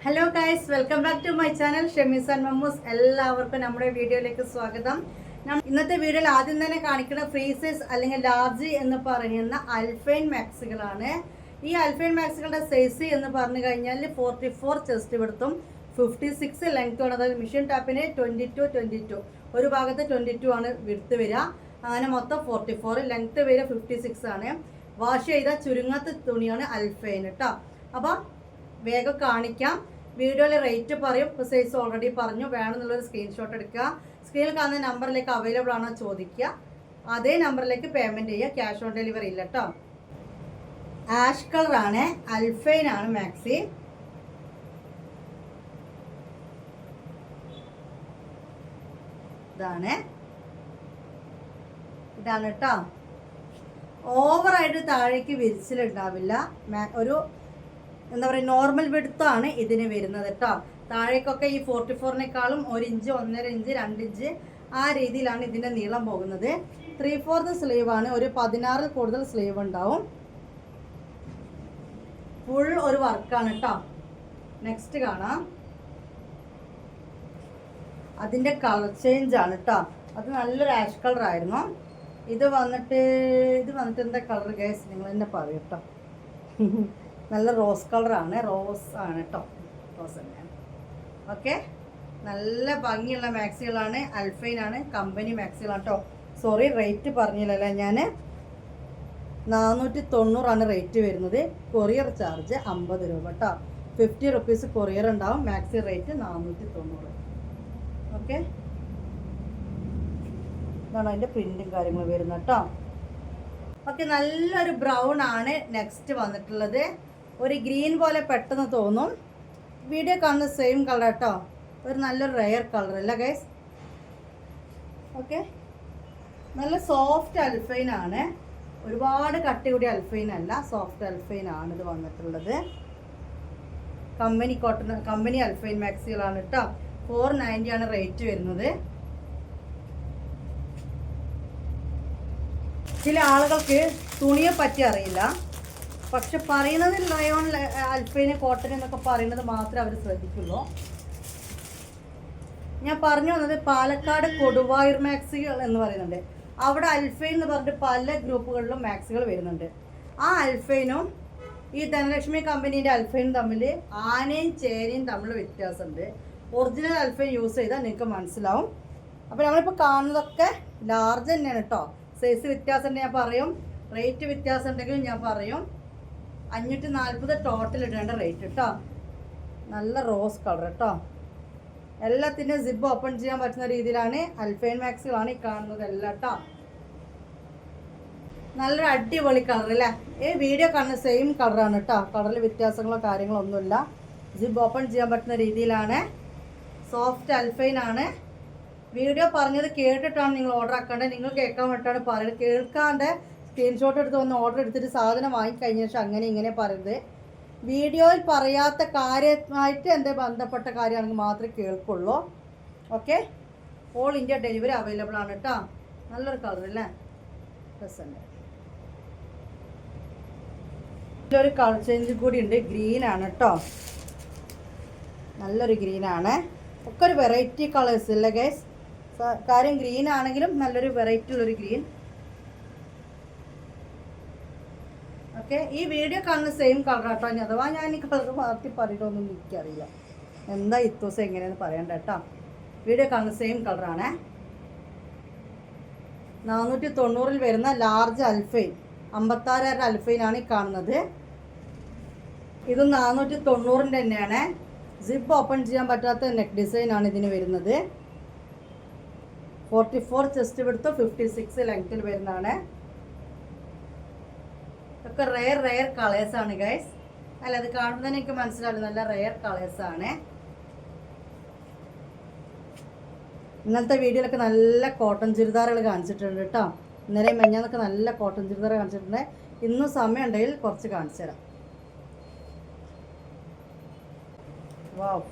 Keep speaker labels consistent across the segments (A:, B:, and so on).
A: Hello guys, welcome back to my channel Shemees and Mammoos. എല്ലാവർക്കും നമ്മുടെ വീഡിയോയിലേക്ക് സ്വാഗതം. ഇന്നത്തെ വീഡിയോയിൽ ആദ്യം തന്നെ കാണിക്കുന്ന ഫ്രീ സൈസ് അല്ലെങ്കിൽ ലാർജ് എന്ന് പറയുന്ന അൽഫൈൻ മാക്സുകളാണ്. ഈ അൽഫൈൻ മാക്സുകളുടെ സൈസ് എന്ന് പറഞ്ഞു കഴിഞ്ഞാൽ 44 ചെസ്റ്റ് വിഡ്ത്തും 56 ലെങ്ത്തും. അതായത് മെഷീൻ ടാപ്പിന് 22 ഒരു ഭാഗത്ത് 22 ആണ് വിഡ്ത്ത് വരിക. അങ്ങനെ മൊത്തം 44, ലെങ്ത്ത് വരിക 56 ആണ്. വാഷ് ചെയ്ത ചുരുങ്ങാത്ത തുണിയാണ് അൽഫൈൻ കേട്ടോ. അപ്പം വേഗം കാണിക്കാം. വീഡിയോയിൽ റേറ്റ് പറയും. ഇപ്പോൾ സൈസ് ഓൾറെഡി പറഞ്ഞു. വേണമെന്നുള്ളൊരു സ്ക്രീൻഷോട്ട് എടുക്കുക. സ്ക്രീനിൽ കാണുന്ന നമ്പറിലേക്ക് അവൈലബിൾ ആണോ ചോദിക്കുക. അതേ നമ്പറിലേക്ക് പേയ്മെൻറ്റ് ചെയ്യുക. ക്യാഷ് ഓൺ ഡെലിവറി ഇല്ല കേട്ടോ. ആഷ് കളറാണ്, അൽഫൈൻ ആണ് മാക്സി. ഇതാണ് കേട്ടോ. ഓവറായിട്ട് താഴേക്ക് വിരിച്ചിലുണ്ടാവില്ല. ഒരു എന്താ പറയുക, നോർമൽ വിഡ്ത്താണ് ഇതിന് വരുന്നത് കേട്ടോ. താഴേക്കൊക്കെ ഈ 44-നേക്കാളും 1 ഇഞ്ച്, 1.5 ഇഞ്ച്, 2 ഇഞ്ച് ആ രീതിയിലാണ് ഇതിൻ്റെ നീളം പോകുന്നത്. 3/4 സ്ലീവാണ്. ഒരു 16 കൂടുതൽ സ്ലീവ് ഉണ്ടാവും. ഫുൾ ഒരു വർക്കാണ് കേട്ടോ. നെക്സ്റ്റ് കാണാം. അതിൻ്റെ കളർ ചേഞ്ച് ആണ് കേട്ടോ. അത് നല്ലൊരു ആഷ് കളർ ആയിരുന്നു. ഇത് വന്നിട്ട് എന്താ കളർ ഗൈസ്, നിങ്ങൾ തന്നെ പറയും കേട്ടോ. നല്ല റോസ് കളറാണ്. റോസ് ആണ് കേട്ടോ. റോസ് തന്നെയാണ്. ഓക്കെ, നല്ല ഭംഗിയുള്ള മാക്സികളാണ്. അൽഫൈൻ ആണ്, കമ്പനി മാക്സികളാണ് കേട്ടോ. സോറി, റേറ്റ് പറഞ്ഞില്ലല്ലോ ഞാൻ. 490 റേറ്റ് വരുന്നത്. കൊറിയർ ചാർജ് 50 രൂപ കേട്ടോ. 50 റുപ്പീസ് കൊറിയർ ഉണ്ടാവും. Maxi rate 490. ഓക്കെ, ഇതാണ് അതിൻ്റെ പ്രിൻറ്റും കാര്യങ്ങളും വരുന്നത് കേട്ടോ. ഓക്കെ, നല്ലൊരു ബ്രൗൺ ആണ് നെക്സ്റ്റ് വന്നിട്ടുള്ളത്. ഒരു ഗ്രീൻ പോലെ പെട്ടെന്ന് തോന്നും. വീഡിയോ കാണുന്ന സെയിം കളർ കേട്ടോ. ഒരു നല്ലൊരു റെയർ കളർ അല്ല ഗൈസ്. ഓക്കെ, നല്ല സോഫ്റ്റ് അൽഫൈൻ ആണ്. ഒരുപാട് കട്ടി കൂടിയ അൽഫൈൻ അല്ല, സോഫ്റ്റ് അൽഫൈൻ ആണ് ഇത് വന്നിട്ടുള്ളത്. കമ്പനി അൽഫൈൻ മാക്സികളാണ് കേട്ടോ. 490 ആണ് റേറ്റ് വരുന്നത്. ചില ആളുകൾക്ക് തുണിയെ പറ്റി അറിയില്ല, പക്ഷെ പറയുന്നത് ലയോൺ, അൽഫൈന്, കോട്ടൺ എന്നൊക്കെ പറയുന്നത് മാത്രമേ അവർ ശ്രദ്ധിക്കുള്ളൂ. ഞാൻ പറഞ്ഞു വന്നത് പാലക്കാട് കൊടുവായൂർ മാക്സികൾ എന്ന് പറയുന്നുണ്ട്. അവിടെ അൽഫൈൻ എന്ന് പറഞ്ഞിട്ട് പല ഗ്രൂപ്പുകളിലും മാക്സികൾ വരുന്നുണ്ട്. ആ അൽഫൈനും ഈ ധനലക്ഷ്മി കമ്പനീൻ്റെ അൽഫൈനും തമ്മിൽ ആനയും ചേനയും തമ്മിൽ വ്യത്യാസമുണ്ട്. ഒറിജിനൽ അൽഫൈൻ യൂസ് ചെയ്താൽ നിങ്ങൾക്ക് മനസ്സിലാവും. അപ്പോൾ നമ്മളിപ്പോൾ കാണുന്നതൊക്കെ ലാർജ് തന്നെയാണ് കേട്ടോ. സൈസ് വ്യത്യാസം ഉണ്ടെങ്കിൽ ഞാൻ പറയും, റേറ്റ് വ്യത്യാസം ഉണ്ടെങ്കിലും ഞാൻ പറയും. 540 ടോട്ടൽ ഇടേണ്ട റേറ്റ് കേട്ടോ. നല്ല റോസ് കളർ കേട്ടോ. എല്ലാത്തിൻ്റെയും സിബ് ഓപ്പൺ ചെയ്യാൻ പറ്റുന്ന രീതിയിലാണ് അൽഫൈൻ മാക്സികളാണ് ഈ കാണുന്നത് എല്ലാം കേട്ടോ. നല്ലൊരു അടിപൊളി കളർ അല്ലേ. ഈ വീഡിയോ കാണുന്ന സെയിം കളറാണ് കേട്ടോ. കളറിൽ വ്യത്യാസങ്ങളോ കാര്യങ്ങളോ ഒന്നുമില്ല. സിബ് ഓപ്പൺ ചെയ്യാൻ പറ്റുന്ന രീതിയിലാണ്. സോഫ്റ്റ് അൽഫൈൻ ആണ്. വീഡിയോ പറഞ്ഞത് കേട്ടിട്ടാണ് നിങ്ങൾ ഓർഡർ ആക്കേണ്ടത്. നിങ്ങൾ കേൾക്കാൻ വേണ്ടിയിട്ടാണ് പറയുന്നത്. കേൾക്കാണ്ട് സ്ക്രീൻഷോട്ട് എടുത്ത് വന്ന് ഓർഡർ എടുത്തിട്ട് സാധനം വാങ്ങിക്കഴിഞ്ഞ ശേഷം അങ്ങനെ ഇങ്ങനെ പറയുന്നത്. വീഡിയോയിൽ പറയാത്ത കാര്യമായിട്ട് എൻ്റെ ബന്ധപ്പെട്ട കാര്യമാണെങ്കിൽ മാത്രമേ കേൾക്കുള്ളൂ. Okay, all India delivery available ആണ് കേട്ടോ. നല്ലൊരു കളർ അല്ലേ, രസമുണ്ട്. ഇതിലൊരു കളർ ചേഞ്ച് കൂടി ഉണ്ട്. ഗ്രീനാണ് കേട്ടോ. നല്ലൊരു ഗ്രീനാണ്. ഒക്കെ ഒരു വെറൈറ്റി കളേഴ്സ് അല്ലേ ഗൈസ്. കാര്യം ഗ്രീൻ ആണെങ്കിലും നല്ലൊരു വെറൈറ്റി ഉള്ളൊരു ഗ്രീൻ. ഓക്കെ, ഈ വീഡിയോ കാണുന്ന സെയിം കളർ കേട്ടോ. ഇനി അഥവാ ഞാൻ ഈ കളർ മാറ്റി പറഞ്ഞിട്ടൊന്നും എനിക്കറിയില്ല എന്താ ഇത്തൂസം എങ്ങനെയെന്ന് പറയണ്ട കേട്ടോ. വീഡിയോ കാണുന്ന സെയിം കളറാണ്. 490 വരുന്ന ലാർജ് അൽഫൈൻ, 56 അൽഫൈനാണ് ഈ കാണുന്നത്. ഇത് 490 തന്നെയാണ്. സിബ് ഓപ്പൺ ചെയ്യാൻ പറ്റാത്ത നെക്ക് ഡിസൈനാണ് ഇതിന് വരുന്നത്. 44 ചെസ്റ്റ് വിഡ്ത്ത്, 56 ലെങ്ത്തിൽ വരുന്നതാണ്. ഒക്കെ റെയർ കളേഴ്സാണ് ഗൈസ്. അല്ല, അത് കാണുമ്പോൾ തന്നെ എനിക്ക് മനസ്സിലാവും നല്ല റെയർ കളേഴ്സാണ്. ഇന്നലത്തെ വീഡിയോയിലൊക്കെ നല്ല കോട്ടൺ ചുരിദാറുകൾ കാണിച്ചിട്ടുണ്ട് കേട്ടോ. ഇന്നലെ മെഞ്ഞാന്നൊക്കെ നല്ല കോട്ടൺ ചുരിദാർ കാണിച്ചിട്ടുണ്ട്. ഇന്നും സമയം ഉണ്ടെങ്കിൽ കുറച്ച് കാണിച്ചു തരാം. വാവ്,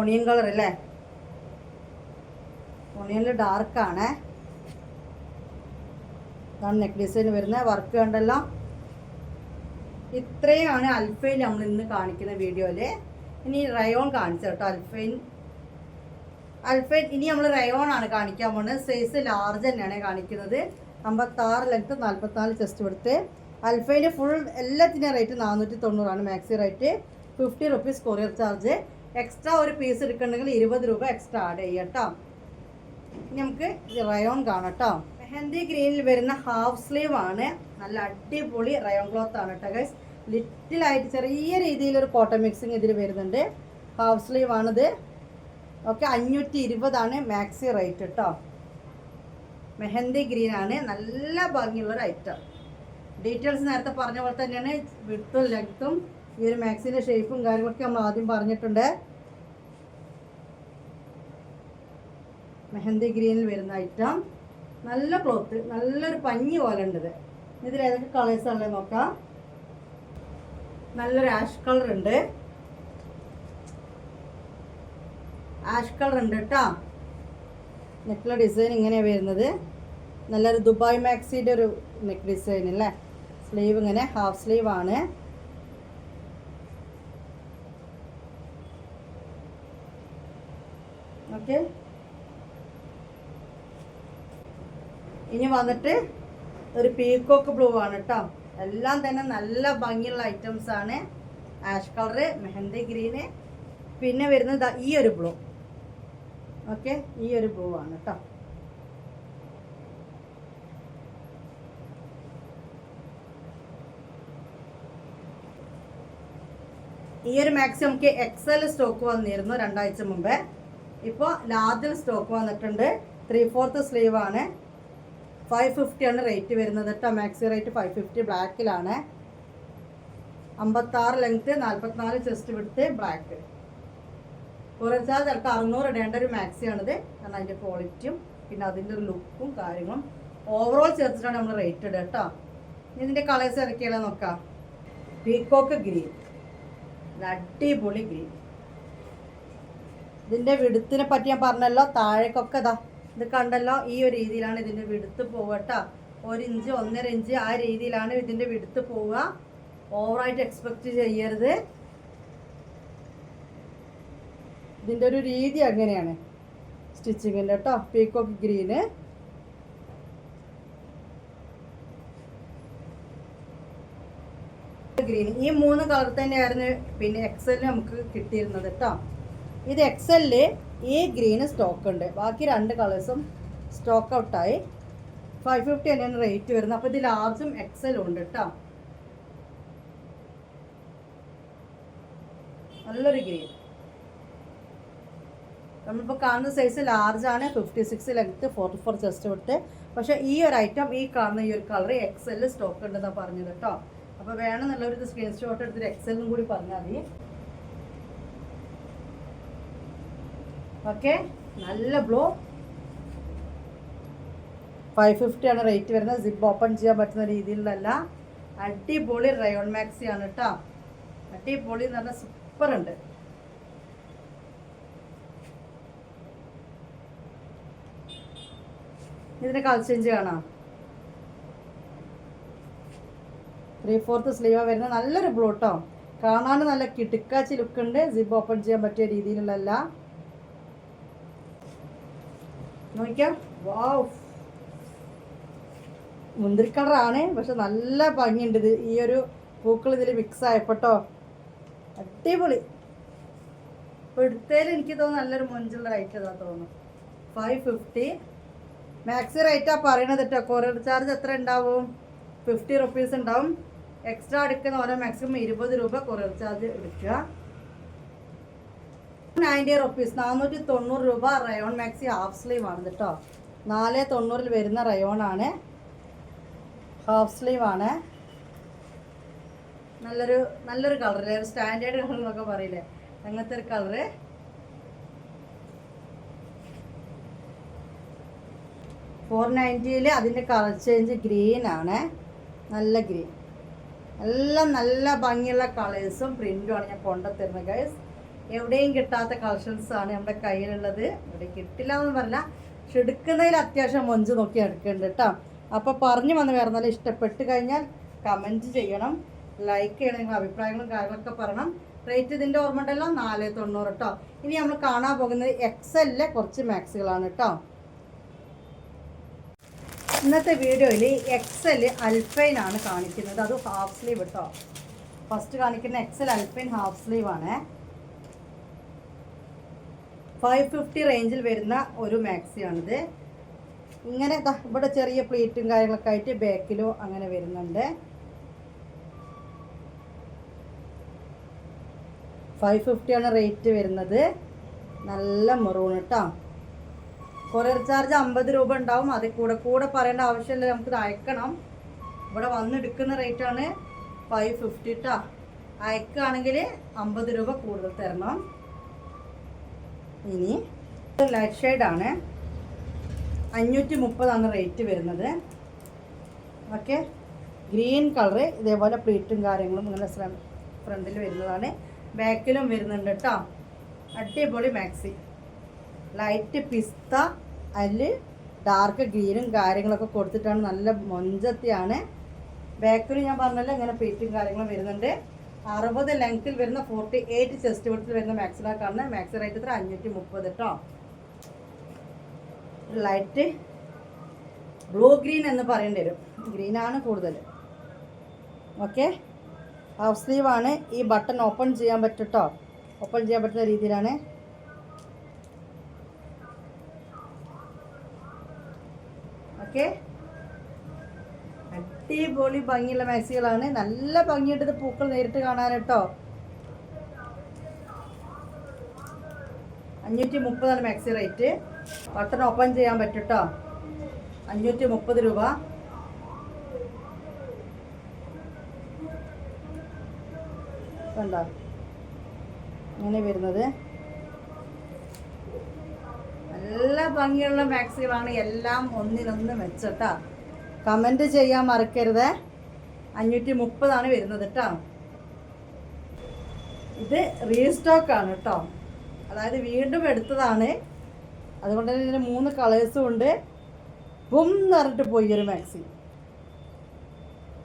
A: ഒണിയൻ കളർ അല്ലേ. ഒണിയനിൽ ഡാർക്കാണ്. ഇതാണ് നെക്ക് ഡിസൈൻ വരുന്നത്. വർക്ക് കണ്ടല്ലോ. ഇത്രയാണ് അൽഫൈൻ നമ്മൾ ഇന്ന് കാണിക്കുന്ന വീഡിയോയിൽ. ഇനി റയോൺ കാണിച്ചു കേട്ടോ. അൽഫൈൻ ഇനി നമ്മൾ റയോൺ ആണ് കാണിക്കാൻ പോകുന്നത്. സൈസ് ലാർജ് തന്നെയാണ് കാണിക്കുന്നത്. 56 ലെങ്ത്ത് 44 ചെസ്റ്റ് കൊടുത്ത്. അൽഫൈൻ്റെ ഫുൾ എല്ലാത്തിൻ്റെ rate 490 maxi rate. 50 rupees courier charge. Extra ഒരു പീസ് എടുക്കണമെങ്കിൽ 20 രൂപ എക്സ്ട്രാ ആഡ് ചെയ്യാം കേട്ടോ. ഇനി നമുക്ക് റയോൺ കാണാം കേട്ടോ. മെഹന്തി ഗ്രീനിൽ വരുന്ന ഹാഫ് സ്ലീവ് ആണ്. നല്ല അടിപൊളി റയോൺ ക്ലോത്ത് ആണ് കേട്ടോ ഗൈസ്. ലിറ്റിലായിട്ട് ചെറിയ രീതിയിലൊരു കോട്ടൺ മിക്സിങ് ഇതിൽ വരുന്നുണ്ട്. ഹാഫ് സ്ലീവ് ആണിത്. ഓക്കെ, 520 മാക്സി റേറ്റ് കേട്ടോ. മെഹന്തി ഗ്രീൻ ആണ്. നല്ല ഭംഗിയുള്ളൊരു ഐറ്റം. ഡീറ്റെയിൽസ് നേരത്തെ പറഞ്ഞ പോലെ തന്നെയാണ്. വിഡ്ത്തും ലെങ്ത്തും ഈ ഒരു മാക്സിൻ്റെ ഷേപ്പും കാര്യങ്ങളൊക്കെ നമ്മൾ ആദ്യം പറഞ്ഞിട്ടുണ്ട്. മെഹന്തി ഗ്രീനിൽ വരുന്ന ഐറ്റം. നല്ല ക്ലോത്ത്, നല്ലൊരു പഞ്ഞി പോലെ ഉണ്ട് ഇത്. ഇതിൽ ഏതൊക്കെ കളേഴ്സ് ഉള്ളത് നോക്കാം. നല്ലൊരു ആഷ് കളർ ഉണ്ട്. ആഷ് കളർ ഉണ്ട് കേട്ടോ. നെക്കിലെ ഡിസൈൻ ഇങ്ങനെയാണ് വരുന്നത്. നല്ലൊരു ദുബായ് മാക്സിയുടെ ഒരു നെക്ക് ഡിസൈൻ അല്ലേ. സ്ലീവ് ഇങ്ങനെ ഹാഫ് സ്ലീവ് ആണ്. ഓക്കെ, ഇനി വന്നിട്ട് ഒരു പീക്കോക്ക് ബ്ലൂ ആണ് കേട്ടോ. എല്ലാം തന്നെ നല്ല ഭംഗിയുള്ള ഐറ്റംസ് ആണ്. ആഷ് കളറ്, മെഹന്തി ഗ്രീന്, പിന്നെ വരുന്നത് ഈ ഒരു ബ്ലൂ. ഓക്കെ, ഈ ഒരു ബ്ലൂ ആണ് കേട്ടോ. ഈ ഒരു മാക്സി നമുക്ക് എക്സൽ സ്റ്റോക്ക് വന്നിരുന്നു 2 ആഴ്ച മുമ്പേ. ഇപ്പോൾ ലാർജിൽ സ്റ്റോക്ക് വന്നിട്ടുണ്ട്. 3/4 സ്ലീവ് ആണ്. 550 ആണ് റേറ്റ് വരുന്നത് കേട്ടോ. Maxi rate 550. ബ്ലാക്കിലാണ്. 56 length 44 chest width black. കുറച്ചാൽ ചിലപ്പോൾ 600 ഇടേണ്ട ഒരു മാക്സിയാണിത്. കാരണം അതിൻ്റെ ക്വാളിറ്റിയും പിന്നെ അതിൻ്റെ ഒരു ലുക്കും കാര്യങ്ങളും ഓവറോൾ ചേർത്തിട്ടാണ് നമ്മൾ റേറ്റ് ഇടുക കേട്ടോ. ഇതിൻ്റെ കളേഴ്സ് ഇറക്കിയാലോ നോക്കാം. പീക്കോക്ക് ഗ്രീൻ, അടിപൊളി ഗ്രീൻ. ഇതിൻ്റെ വിടുത്തിനെ പറ്റി ഞാൻ പറഞ്ഞല്ലോ. താഴേക്കൊക്കെ ഇതാ ഇത് കണ്ടല്ലോ. ഈ ഒരു രീതിയിലാണ് ഇതിൻ്റെ വിടുത്ത് പോവുക കേട്ടോ. 1 ഇഞ്ച് 1.5 ഇഞ്ച് ആ രീതിയിലാണ് ഇതിൻ്റെ വിടുത്ത് പോവുക. ഓവറായിട്ട് എക്സ്പെക്റ്റ് ചെയ്യരുത്. ഇതിൻ്റെ ഒരു രീതി അങ്ങനെയാണ് സ്റ്റിച്ചിങ്ങിൻ്റെ കേട്ടോ. Peacock green. ഗ്രീൻ ഈ 3 കളർ തന്നെയായിരുന്നു പിന്നെ എക്സലിന് നമുക്ക് കിട്ടിയിരുന്നത് കേട്ടോ. ഇത് എക്സലിൽ ഈ ഗ്രീന് സ്റ്റോക്ക് ഉണ്ട്. ബാക്കി 2 കളേഴ്സും സ്റ്റോക്ക് ഔട്ടായി. 550 തന്നെയാണ് റേറ്റ് വരുന്നത്. അപ്പോൾ ഇത് ലാർജും എക്സലും ഉണ്ട് കേട്ടോ. നല്ലൊരു ഗ്രീൻ. നമ്മളിപ്പോൾ കാണുന്ന സൈസ് ലാർജാണ്. 56 ലെങ്ത്ത് 44 ചെസ്റ്റ് കൊടുത്ത്. പക്ഷേ ഈ ഒരു ഐറ്റം ഈ കാണുന്ന ഈ ഒരു കളർ എക്സലിൽ സ്റ്റോക്ക് ഉണ്ടെന്നാണ് പറഞ്ഞത് കേട്ടോ. അപ്പോൾ വേണമെന്നുള്ളവർ ഇത് സ്ക്രീൻഷോട്ട് എടുത്തിട്ട് എക്സലിനും കൂടി പറഞ്ഞാൽ മതി. ഓക്കെ, നല്ല ബ്ലൂ. 550 ആണ് റേറ്റ് വരുന്നത്. സിപ്പ് ഓപ്പൺ ചെയ്യാൻ പറ്റുന്ന രീതിയിലല്ല. അടിപൊളി റയോൺ മാക്സി ആണ് കേട്ടോ. അടിപൊളി എന്ന് പറഞ്ഞാൽ സൂപ്പർ ഉണ്ട്. ഇതിൻ്റെ കളർ ചേഞ്ച് കാണാം. 3/4 സ്ലീവ് വരുന്നത്. നല്ലൊരു ബ്ലൂ കേട്ടോ. കാണാൻ നല്ല കിടുക്കാച്ചി ലുക്ക് ഉണ്ട്. സിപ്പ് ഓപ്പൺ ചെയ്യാൻ പറ്റിയ രീതിയിലുള്ളതല്ല. നോക്കിയാൽ വാവ്, മുന്തിരി കളറാണ്. പക്ഷെ നല്ല ഭംഗിയുണ്ട്. ഇത് ഈ ഒരു പൂക്കൾ ഇതിൽ മിക്സ് ആയപ്പോട്ടോ അടിപൊളി. ഇപ്പോൾ എടുത്തതിൽ എനിക്ക് തോന്നുന്നു നല്ലൊരു മൊഞ്ചുള്ള റേറ്റ് ഇതാ തോന്നുന്നു. 550 മാക്സി റേറ്റാണ് പറയണത് കേട്ടോ. കൊറിയർ ചാർജ് എത്ര ഉണ്ടാവും? 50 റുപ്പീസ് ഉണ്ടാവും. എക്സ്ട്രാ എടുക്കുന്ന ഓരോ മാക്സിമം 20 രൂപ കൊറിയർ ചാർജ് എടുക്കുക. 90 റുപ്പീസ് 490 രൂപ. റയോൺ മാക്സി ഹാഫ് സ്ലീവ് ആണ് കേട്ടോ. 490 വരുന്ന റയോൺ ആണ്. ഹാഫ് സ്ലീവ് ആണ്. നല്ലൊരു കളറില്ലേ, ഒരു സ്റ്റാൻഡേർഡ് കളർ എന്നൊക്കെ പറയില്ലേ, അങ്ങനത്തെ ഒരു കളറ്. 490 അതിൻ്റെ കളർ ചേഞ്ച് ഗ്രീൻ ആണ്. നല്ല ഗ്രീൻ. എല്ലാം നല്ല ഭംഗിയുള്ള കളേഴ്സും പ്രിൻറ്റുമാണ് ഞാൻ കൊണ്ടുത്തരുന്നത് ഗൈസ്. എവിടെയും കിട്ടാത്ത കളക്ഷൻസാണ് നമ്മുടെ കയ്യിലുള്ളത്. ഇവിടെ കിട്ടില്ല എന്ന് പറഞ്ഞില്ല, പക്ഷെ എടുക്കുന്നതിൽ അത്യാവശ്യം മൊഞ്ച് നോക്കി എടുക്കുന്നുണ്ട് കേട്ടോ. അപ്പോൾ പറഞ്ഞു വന്ന് വേറെ നല്ല ഇഷ്ടപ്പെട്ട് കഴിഞ്ഞാൽ കമൻറ്റ് ചെയ്യണം. ലൈക്ക് ചെയ്യണം, നിങ്ങൾ അഭിപ്രായങ്ങളും കാര്യങ്ങളൊക്കെ പറയണം. റേറ്റ് ഇതിൻ്റെ ഓർമ്മ ഉണ്ടല്ലോ, 490 കേട്ടോ. ഇനി നമ്മൾ കാണാൻ പോകുന്നത് എക്സലിലെ കുറച്ച് മാക്സികളാണ് കേട്ടോ. ഇന്നത്തെ വീഡിയോയിൽ എക്സൽ അൽഫൈൻ ആണ് കാണിക്കുന്നത്, അത് ഹാഫ് സ്ലീവ് കേട്ടോ. ഫസ്റ്റ് കാണിക്കുന്ന എക്സൽ അൽഫൈൻ ഹാഫ് സ്ലീവ് ആണ്. 550 റേഞ്ചിൽ വരുന്ന ഒരു മാക്സിയാണിത്. ഇങ്ങനെ ഇവിടെ ചെറിയ പ്ലീറ്റും കാര്യങ്ങളൊക്കെ ആയിട്ട് ബാക്കിലും അങ്ങനെ വരുന്നുണ്ട്. 550 ആണ് റേറ്റ് വരുന്നത്. നല്ല മെറൂൺ കേട്ടോ. കൊറിയർ ചാർജ് 50 രൂപ ഉണ്ടാവും. അതിൽ കൂടെ പറയേണ്ട ആവശ്യമില്ല, നമുക്ക് അയക്കണം. ഇവിടെ വന്നെടുക്കുന്ന റേറ്റാണ് 550 കേട്ടോ. അയക്കുകയാണെങ്കിൽ 50 രൂപ കൂടുതൽ തരണം. ഇനി ലൈറ്റ് ഷെയ്ഡാണ്, 530 റേറ്റ് വരുന്നത്. ഓക്കെ, ഗ്രീൻ കളറ് ഇതേപോലെ പ്ലീറ്റും കാര്യങ്ങളും ഇങ്ങനെ ഫ്രണ്ടിൽ വരുന്നതാണ്, ബാക്കിലും വരുന്നുണ്ട് കേട്ടോ. അടിപൊളി മാക്സി, ലൈറ്റ് പിസ്ത അതിൽ ഡാർക്ക് ഗ്രീനും കാര്യങ്ങളൊക്കെ കൊടുത്തിട്ടാണ്, നല്ല മൊഞ്ചത്തിയാണ്. ബാക്കിൽ ഞാൻ പറഞ്ഞല്ലോ ഇങ്ങനെ പ്ലീറ്റും കാര്യങ്ങളും വരുന്നുണ്ട്. 60 ലെങ്ത്തിൽ വരുന്ന 48 ചെസ്റ്റ് വിഡ്ത്തിൽ വരുന്ന മാക്സിലാണ് കാണുന്നത്. മാക്സി റേറ്റ് ഇത്ര 530 കേട്ടോ. ലൈറ്റ് ബ്ലൂ ഗ്രീൻ എന്ന് പറയേണ്ടി വരും, ഗ്രീനാണ് കൂടുതൽ. ഓക്കെ, ഹാഫ് സ്ലീവ് ആണ്. ഈ ബട്ടൺ ഓപ്പൺ ചെയ്യാൻ പറ്റും കേട്ടോ, ഓപ്പൺ ചെയ്യാൻ പറ്റുന്ന രീതിയിലാണ്. ഓക്കെ, അടിപൊളി ഭംഗിയുള്ള മാക്സികളാണ്. നല്ല ഭംഗിയുണ്ട് പൂക്കൾ നേരിട്ട് കാണാൻ കേട്ടോ. 530 മാക്സി റേറ്റ്. ബട്ടൺ ഓപ്പൺ ചെയ്യാൻ പറ്റും കേട്ടോ. 530 രൂപ. കണ്ടോ അങ്ങനെ വരുന്നത്. നല്ല ഭംഗിയുള്ള മാക്സികളാണ്, എല്ലാം ഒന്നിനൊന്ന് മെച്ചട്ടാ. കമൻറ്റ് ചെയ്യാൻ മറക്കരുത്. 530 വരുന്നത് കേട്ടോ. ഇത് റീസ്റ്റോക്കാണ് കേട്ടോ, അതായത് വീണ്ടും എടുത്തതാണ്. അതുകൊണ്ട് തന്നെ ഇതിന് 3 കളേഴ്സും ഉണ്ട്. ബും എന്ന് പറഞ്ഞിട്ട് പോയി ഒരു മാക്സി.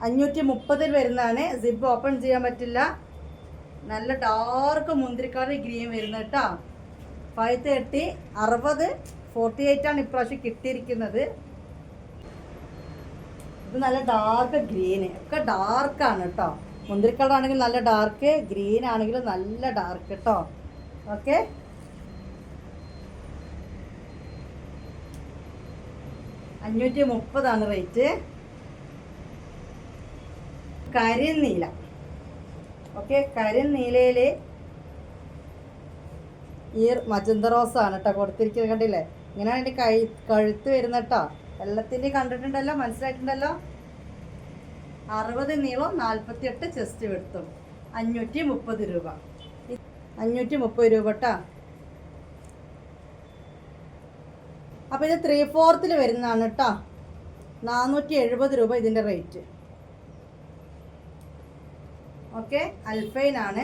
A: 530 വരുന്നതാണ്. സിബ് ഓപ്പൺ ചെയ്യാൻ പറ്റില്ല. നല്ല ഡാർക്ക് മുന്തിരിക്കാട് ഗ്രീൻ വരുന്നത് കേട്ടോ. 530, 60, 48 ഇപ്രാവശ്യം കിട്ടിയിരിക്കുന്നത്. ഇത് നല്ല ഡാർക്ക് ഗ്രീന്, ഒക്കെ ഡാർക്കാണ് കേട്ടോ. മുന്തിരിക്കളർ ആണെങ്കിൽ നല്ല ഡാർക്ക്, ഗ്രീൻ ആണെങ്കിൽ നല്ല ഡാർക്ക് കേട്ടോ. Okay, $530 rate. കരിനീല. ഓക്കെ, കരിനീലയിൽ ഈ മജന്ത റോസാണ് കേട്ടോ കൊടുത്തിരിക്കുന്നത്. കണ്ടില്ലേ, ഇങ്ങനെയാണ് എൻ്റെ കഴുത്ത് വരുന്ന കേട്ടോ. എല്ലാത്തിൻ്റെയും കണ്ടിട്ടുണ്ടല്ലോ, മനസ്സിലായിട്ടുണ്ടല്ലോ. 60 നീളം, 48 ചെസ്റ്റ് വെടുത്തും. 530 രൂപ. 530 രൂപ കേട്ടോ. അപ്പോൾ ഇത് 3/4 വരുന്നതാണ് കേട്ടോ. 470 രൂപ ഇതിൻ്റെ റേറ്റ്. ഓക്കെ, അൽഫൈൻ ആണ്.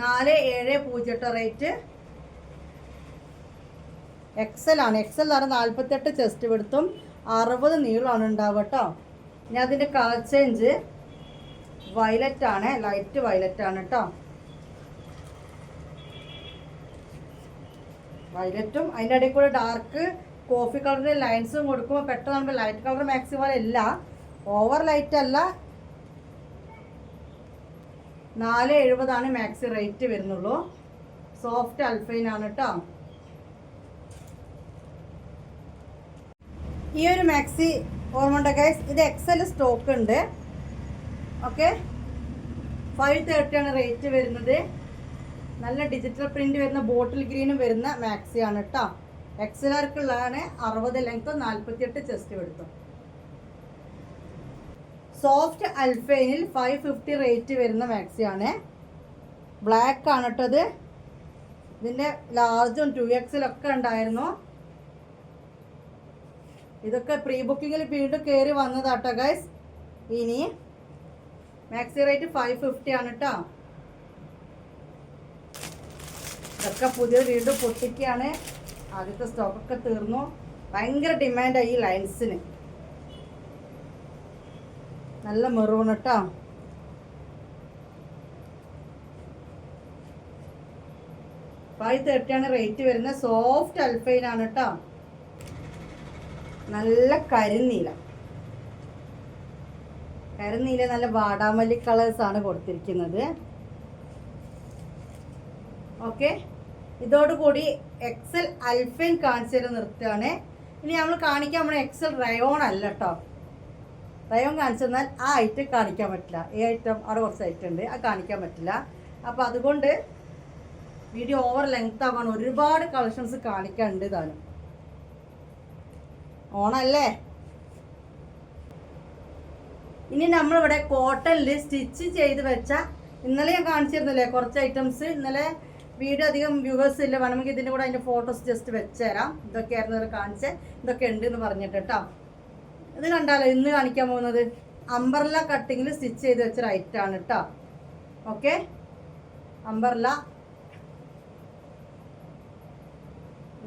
A: 4708 റേറ്റ്. എക്സൽ ആണ്. എക്സൽ എന്ന് പറഞ്ഞാൽ 48 ചെസ്റ്റ് വെടുത്തും 60 നീളമാണ് ഉണ്ടാവുക കേട്ടോ. ഇനി അതിൻ്റെ കളർ ചേഞ്ച് വയലറ്റ് ആണ്, ലൈറ്റ് വയലറ്റ് ആണ് കേട്ടോ. വയലറ്റും അതിൻ്റെ ഇടയിൽ കൂടെ ഡാർക്ക് കോഫി കളറിൻ്റെ ലൈൻസും കൊടുക്കുമ്പോൾ പെട്ടെന്ന് നമുക്ക് ലൈറ്റ് കളർ മാക്സി പോലെ അല്ല, ഓവർ ലൈറ്റ് അല്ല. 470 മാക്സി റേറ്റ് വരുന്നുള്ളൂ. സോഫ്റ്റ് അൽഫൈൻ ആണ് കേട്ടോ. ഈ ഒരു മാക്സി ഓർമ്മ ഗൈസ്, ഇത് എക്സൽ സ്റ്റോക്ക് ഉണ്ട്. ഓക്കെ, 530 റേറ്റ് വരുന്നത്. നല്ല ഡിജിറ്റൽ പ്രിന്റ് വരുന്ന ബോട്ടിൽ ഗ്രീനും വരുന്ന മാക്സിയാണ് കേട്ടോ. എക്സലാർക്കുള്ളതാണ്. 60 ലെങ്ത്, 48 ചെസ്റ്റ് എടുത്തു. സോഫ്റ്റ് അൽഫൈനിൽ 550 റേറ്റ് വരുന്ന മാക്സിയാണ്. ബ്ലാക്ക് ആണ് കേട്ടത്. ഇതിൻ്റെ ലാർജും 2XL ഒക്കെ ഉണ്ടായിരുന്നു. ഇതൊക്കെ പ്രീ ബുക്കിങ്ങിൽ വീണ്ടും കയറി വന്നതാട്ടോ ഗൈസ്. ഇനി മാക്സി റേറ്റ് 550 ആണ് കേട്ടോ. ഇതൊക്കെ പുതിയ വീണ്ടും പൊട്ടിക്കുകയാണ്. ആദ്യത്തെ സ്റ്റോക്കൊക്കെ തീർന്നു. ഭയങ്കര ഡിമാൻഡായി ഈ ലൈൻസിന്. നല്ല മെറൂൺ കേട്ടോ. $530 റേറ്റ് വരുന്നത്. സോഫ്റ്റ് അൽഫൈൻ ആണ് കേട്ടോ. നല്ല കരിനീല നല്ല വാടാമല്ലി കളേഴ്സാണ് കൊടുത്തിരിക്കുന്നത്. ഓക്കെ, ഇതോടുകൂടി എക്സൽ അൽഫൈൻ കാണിച്ചു തരുന്ന നിർത്തുകയാണ്. ഇനി നമ്മൾ കാണിക്കാൻ നമ്മൾ എക്സൽ റയോൺ അല്ല കേട്ടോ. റയോൺ കാണിച്ചു തന്നാൽ ആ ഐറ്റം കാണിക്കാൻ പറ്റില്ല. ഈ ഐറ്റം അവിടെ കുറച്ച് ഐറ്റം ഉണ്ട്, അത് കാണിക്കാൻ പറ്റില്ല. അപ്പോൾ അതുകൊണ്ട് വീഡിയോ ഓവർ ലെങ്ത് ആവാണ്. ഒരുപാട് കളക്ഷൻസ് കാണിക്കാനുണ്ട് താനും. ഓണല്ലേ. ഇനി നമ്മളിവിടെ കോട്ടണിൽ സ്റ്റിച്ച് ചെയ്ത് വെച്ച, ഇന്നലെ ഞാൻ കാണിച്ചിരുന്നില്ലേ കുറച്ച് ഐറ്റംസ്. ഇന്നലെ വീഡിയോ അധികം വ്യൂവേഴ്സ് ഇല്ല, വേണമെങ്കിൽ ഇതിൻ്റെ കൂടെ അതിൻ്റെ ഫോട്ടോസ് ജസ്റ്റ് വെച്ചുതരാം. ഇതൊക്കെയായിരുന്നു ഇത് കാണിച്ച്, ഇതൊക്കെ ഉണ്ട് എന്ന് പറഞ്ഞിട്ട് കേട്ടോ. ഇത് കണ്ടാലോ ഇന്ന് കാണിക്കാൻ പോകുന്നത് അംബർല കട്ടിങ്ങിൽ സ്റ്റിച്ച് ചെയ്ത് വെച്ചൊരു ഐറ്റമാണ് കേട്ടോ. ഓക്കെ, അംബർല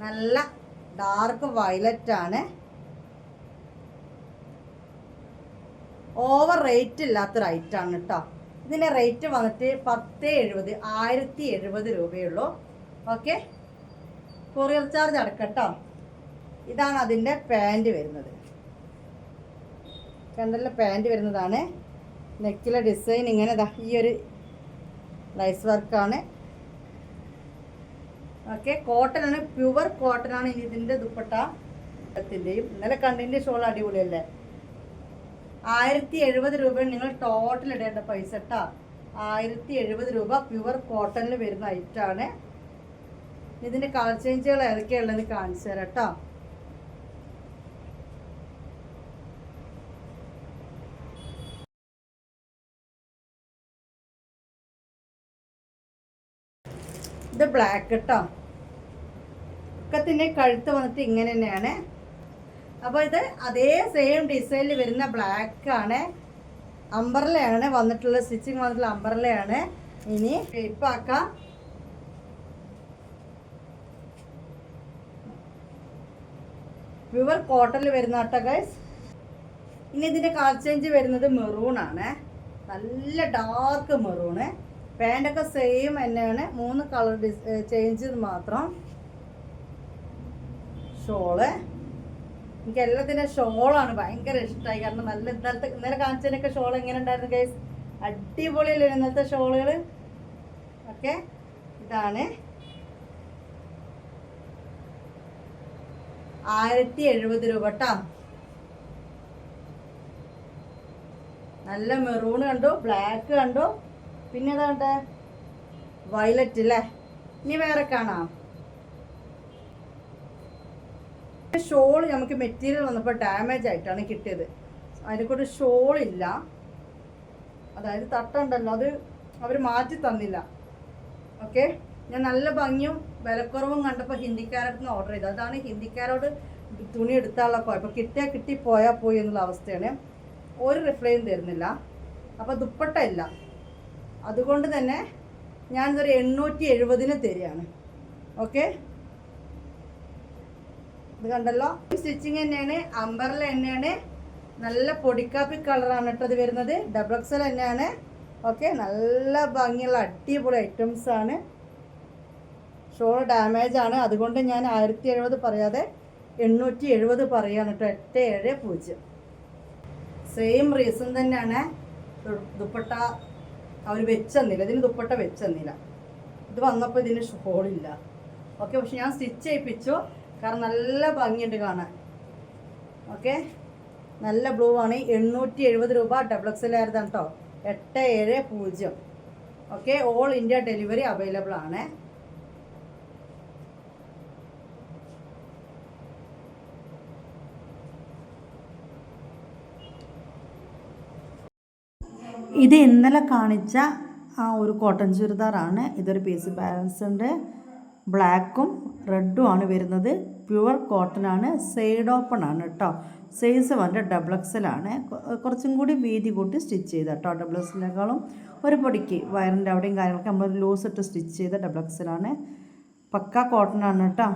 A: നല്ല ഡാർക്ക് വയലറ്റ് ആണ്. ഓവർ റേറ്റ് ഇല്ലാത്തൊരു ഐറ്റമാണ് കേട്ടോ. ഇതിൻ്റെ റേറ്റ് വന്നിട്ട് 1070 രൂപയുള്ളൂ. ഓക്കെ, കൊറിയർ ചാർജ് അടക്കട്ടോ. ഇതാണ് അതിൻ്റെ പാൻറ് വരുന്നത്. കണ്ടല്ല, പാൻറ് വരുന്നതാണ്. നെക്കിലെ ഡിസൈൻ ഇങ്ങനെ ഈ ഒരു ലൈസ് വർക്കാണ്. ഓക്കെ, കോട്ടൺ ആണ്, പ്യുവർ കോട്ടൺ ആണ്. ഇനി ഇതിൻ്റെ ദുപ്പട്ടത്തിൻ്റെയും ഇന്നലെ കണ്ടിൻ്റെ ഷോൾ അടിപൊളിയല്ലേ. 1070 രൂപ നിങ്ങൾ ടോട്ടൽ ഇടേണ്ട പൈസ കേട്ടോ. 1070 രൂപ പ്യുവർ കോട്ടണിൽ വരുന്ന ഐറ്റമാണ്. ഇതിൻ്റെ കളർ ചേഞ്ചുകൾ ഏതൊക്കെയുള്ളതെന്ന് കാണിച്ചു തരാം കേട്ടോ. ഇത് ബ്ലാക്ക് കേട്ടോ. ഒക്കത്തിൻ്റെ കഴുത്ത് വന്നിട്ട് ഇങ്ങനെ തന്നെയാണ്. അപ്പോൾ ഇത് അതേ സെയിം ഡിസൈനിൽ വരുന്ന ബ്ലാക്ക് ആണ്. അംബർലയാണ് വന്നിട്ടുള്ള, സ്റ്റിച്ചിങ് വന്നിട്ടുള്ള അംബർലയാണ്. ഇനി ഷേപ്പാക്കാം. പ്യുവർ കോട്ടണിൽ വരുന്ന കേട്ടോ ഗൈസ്. ഇനി ഇതിൻ്റെ കളർ ചേഞ്ച് വരുന്നത് മെറൂൺ ആണ്, നല്ല ഡാർക്ക് മെറൂണ്. പാൻറ്റൊക്കെ സെയിം തന്നെയാണ്, 3 കളർ ചേഞ്ച് മാത്രം. ഷോള് എനിക്ക് എല്ലാത്തിൻ്റെ ഷോളാണ് ഭയങ്കര ഇഷ്ടമായി. കാരണം നല്ല ഇന്നലെ കാണിച്ചതിനൊക്കെ ഷോൾ എങ്ങനെ ഉണ്ടായിരുന്നു ഗൈസ്, അടിപൊളിയല്ലേ ഇന്നത്തെ ഷോളുകൾ. ഓക്കെ, ഇതാണ് 1070 രൂപ കേട്ടോ. നല്ല മെറൂൺ കണ്ടു, ബ്ലാക്ക് കണ്ടു, പിന്നെ ഏതാണ്ട് വയലറ്റ് അല്ലേ. ഇനി വേറെ കാണാം. ഷോൾ നമുക്ക് മെറ്റീരിയൽ വന്നപ്പോൾ ഡാമേജ് ആയിട്ടാണ് കിട്ടിയത്. അതിനെക്കൊണ്ട് ഷോളില്ല, അതായത് തട്ടുണ്ടല്ലോ, അത് അവർ മാറ്റി തന്നില്ല. ഓക്കെ, ഞാൻ നല്ല ഭംഗിയും വിലക്കുറവും കണ്ടപ്പോൾ ഹിന്ദിക്കാരുടെ നിന്ന് ഓർഡർ ചെയ്തത്. അതാണ് ഹിന്ദിക്കാരോട് തുണി എടുത്താലുള്ള കുഴപ്പം. കിട്ടിയാൽ കിട്ടി, പോയാൽ പോയി എന്നുള്ള അവസ്ഥയാണ്. ഒരു റിപ്ലൈയും തരുന്നില്ല. അപ്പോൾ ദുപ്പട്ട ഇല്ല, അതുകൊണ്ട് തന്നെ ഞാനിതൊരു 870 തരികയാണ്. ഓക്കെ, ഇത് കണ്ടല്ലോ, സ്റ്റിച്ചിങ് തന്നെയാണ്, അംബർല തന്നെയാണ്, നല്ല പൊടിക്കാപ്പി കളറാണ് കേട്ടോ ഇത് വരുന്നത്. XXL തന്നെയാണ്. ഓക്കെ, നല്ല ഭംഗിയുള്ള അടിപൊളി ഐറ്റംസ് ആണ്. ഷോൾ ഡാമേജ് ആണ്, അതുകൊണ്ട് ഞാൻ 1070 പറയാതെ 870 പറയാണ് കേട്ടോ. 870 സെയിം റീസൺ തന്നെയാണ്. ദുപ്പട്ട അവർ വെച്ചെന്നില്ല, ഇതിന് ദുപ്പട്ട വെച്ചെന്നില്ല. ഇത് വന്നപ്പോൾ ഇതിന് ഷോളില്ല. ഓക്കെ, പക്ഷെ ഞാൻ സ്റ്റിച്ച് ചെയ്യിപ്പിച്ചു, കാരണം നല്ല ഭംഗിയുണ്ട് കാണാൻ. ഓക്കെ, നല്ല ബ്ലൂ ആണ്. 870 രൂപ. XXL ആയിരുന്നു കേട്ടോ. 870. Okay, all India delivery available ആണ്. ഇത് ഇന്നലെ കാണിച്ച ആ ഒരു കോട്ടൺ ചുരിദാറാണ്. ഇതൊരു പീസ് ബാലൻസ് ഉണ്ട്. ബ്ലാക്കും റെഡും ആണ് വരുന്നത്. പ്യുവർ കോട്ടൺ ആണ്, സൈഡ് ഓപ്പൺ ആണ് കേട്ടോ. സൈസ് വന്നിട്ട് XXL ആണ്. കുറച്ചും കൂടി വീതി കൂട്ടി സ്റ്റിച്ച് ചെയ്ത കേട്ടോ. XXLേക്കാളും ഒരു പൊടിക്ക് വയറിൻ്റെ അവിടെയും കാര്യങ്ങളൊക്കെ നമ്മൾ ലൂസ് ഇട്ട് സ്റ്റിച്ച് ചെയ്ത XXL ആണ്. പക്ക കോട്ടൺ ആണ് കേട്ടോ.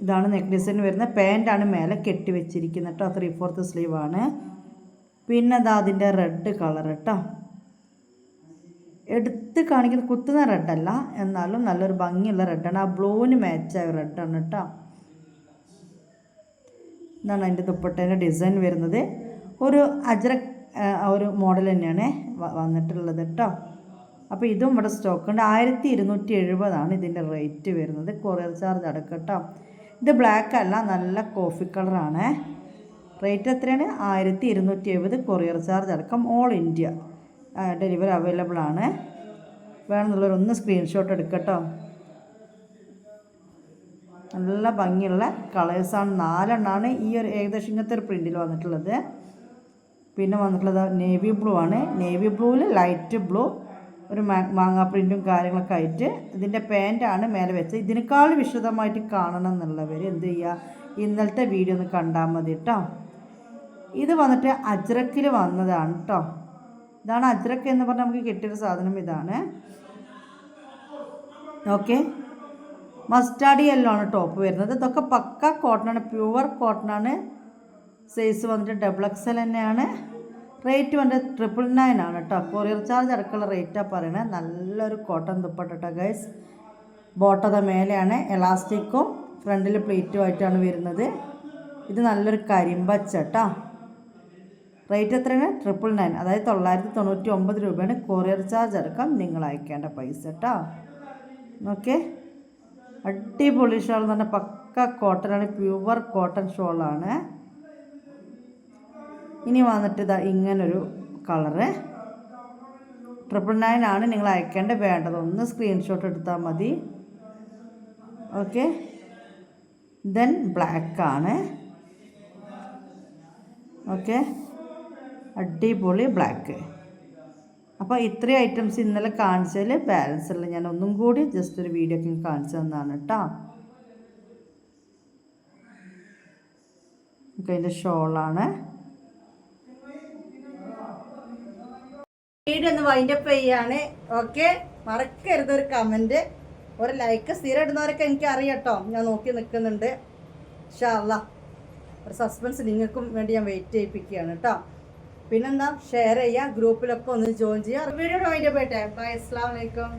A: ഇതാണ് നെക്ക് ഡിസൈൻ വരുന്നത്. പാൻറ്റാണ് മേലെ കെട്ടി വെച്ചിരിക്കുന്നത് കേട്ടോ. 3/4 സ്ലീവാണ്. പിന്നെ അതാ അതിൻ്റെ റെഡ് കളർ കേട്ടോ. എടുത്ത് കാണിക്കുന്ന കുത്തുന്ന റെഡല്ല, എന്നാലും നല്ലൊരു ഭംഗിയുള്ള റെഡാണ്. ആ ബ്ലൂവിന് മാച്ചായ റെഡാണ് കേട്ടോ. ഇതാണ് അതിൻ്റെ ദുപ്പട്ടേൻ്റെ ഡിസൈൻ വരുന്നത്. ഒരു അജ്രക് ഒരു മോഡൽ തന്നെയാണ് വന്നിട്ടുള്ളത് കേട്ടോ. അപ്പോൾ ഇതും ഇവിടെ സ്റ്റോക്കുണ്ട്. 1270 ഇതിൻ്റെ റേറ്റ് വരുന്നത്. കൊറിയർ ചാർജ് അടക്കം കേട്ടോ. ഇത് ബ്ലാക്ക് അല്ല, നല്ല കോഫി കളറാണ്. റേറ്റ് എത്രയാണ്? 1270 കൊറിയർ ചാർജ് അടക്കം. ഓൾ ഇന്ത്യ ഡെലിവറി അവൈലബിൾ ആണ്. വേണമെന്നുള്ളവരൊന്ന് സ്ക്രീൻഷോട്ട് എടുക്കട്ടോ. നല്ല ഭംഗിയുള്ള കളേഴ്സാണ്. 4 എണ്ണമാണ് ഈ ഒരു ഏകദേശം ഇങ്ങനത്തെ ഒരു പ്രിൻറ്റിൽ വന്നിട്ടുള്ളത്. പിന്നെ വന്നിട്ടുള്ളത് നേവി ബ്ലൂ ആണ്. നേവി ബ്ലൂവിൽ ലൈറ്റ് ബ്ലൂ ഒരു മാങ്ങാ പ്രിൻറ്റും കാര്യങ്ങളൊക്കെ ആയിട്ട്. ഇതിൻ്റെ പാൻറ്റാണ് മേലെ വെച്ചത്. ഇതിനേക്കാൾ വിശദമായിട്ട് കാണണം എന്നുള്ളവർ എന്ത് ചെയ്യുക, ഇന്നലത്തെ വീഡിയോ ഒന്ന് കണ്ടാൽ മതി കേട്ടോ. ഇത് വന്നിട്ട് അജ്രക്കിൽ വന്നതാണ് കേട്ടോ. ഇതാണ് അജ്രക്ക് എന്ന് പറഞ്ഞാൽ നമുക്ക് കിട്ടിയൊരു സാധനം ഇതാണ്. ഓക്കെ, മസ്റ്റാർഡ് യെല്ലോ ആണ് ടോപ്പ് വരുന്നത്. ഇതൊക്കെ പക്ക കോട്ടനാണ്, പ്യുവർ കോട്ടനാണ്. സൈസ് വന്നിട്ട് XXL തന്നെയാണ്. റേറ്റ് വന്നിട്ട് 999 ആണ് കേട്ടോ. കൊറിയർ ചാർജ് അടക്കമുള്ള റേറ്റാണ് പറയണത്. നല്ലൊരു കോട്ടൺ ദുപ്പട്ട കേട്ടോ ഗൈസ്. ബോട്ടത മേലെയാണ്, എലാസ്റ്റിക്കും ഫ്രണ്ടിൽ പ്ലേറ്റും ആയിട്ടാണ് വരുന്നത്. ഇത് നല്ലൊരു കരിമ്പച്ച കേട്ടോ. റേറ്റ് എത്രയാണ്? 999, അതായത് 999 രൂപയാണ് കൊറിയർ ചാർജ് അടക്കം നിങ്ങൾ അയക്കേണ്ട പൈസ കേട്ടോ. ഓക്കെ, അടിപൊളി ഷോൾ എന്ന് പറഞ്ഞാൽ പക്ക കോട്ടനാണ്, പ്യുവർ കോട്ടൺ ഷോളാണ്. ഇനി വന്നിട്ട് ഇതാ ഇങ്ങനൊരു കളറ് 999 ആണ് നിങ്ങൾ അയക്കേണ്ട വേണ്ടത്. ഒന്ന് സ്ക്രീൻഷോട്ട് എടുത്താൽ മതി. ഓക്കെ, ദെൻ ബ്ലാക്കാണ്. ഓക്കെ, അടിപൊളി ബ്ലാക്ക്. അപ്പോൾ ഇത്രയും ഐറ്റംസ് ഇന്നലെ കാണിച്ചതിൽ ബാലൻസ് ഉള്ള ഞാൻ ഒന്നും കൂടി ജസ്റ്റ് ഒരു വീഡിയോ ഒക്കെ കാണിച്ചു തന്നതാണ് കേട്ടോ. ഓക്കെ, അതിൻ്റെ ഷോളാണ്. വീഡിയോ ഒന്ന് വൈൻഡപ്പ് ചെയ്യാണ്. ഓക്കെ, മറക്കരുത് ഒരു കമൻറ്റ്, ഒരു ലൈക്ക്. സ്ഥിരം ഇടുന്നവരൊക്കെ എനിക്ക് അറിയാം കേട്ടോ. ഞാൻ നോക്കി നിൽക്കുന്നുണ്ട്. ഇൻഷാ അല്ലാഹ് ഒരു സസ്പെൻസ് നിങ്ങൾക്കും വേണ്ടി ഞാൻ വെയിറ്റ് ചെയ്യിപ്പിക്കുകയാണ് കേട്ടോ. പിന്നെന്താ, ഷെയർ ചെയ്യുക, ഗ്രൂപ്പിലൊക്കെ ഒന്ന് ജോയിൻ ചെയ്യുക. വീഡിയോ വൈൻഡപ്പ് ചെയ്യട്ടെ. ബൈ, അസ്സലാമു അലൈക്കും.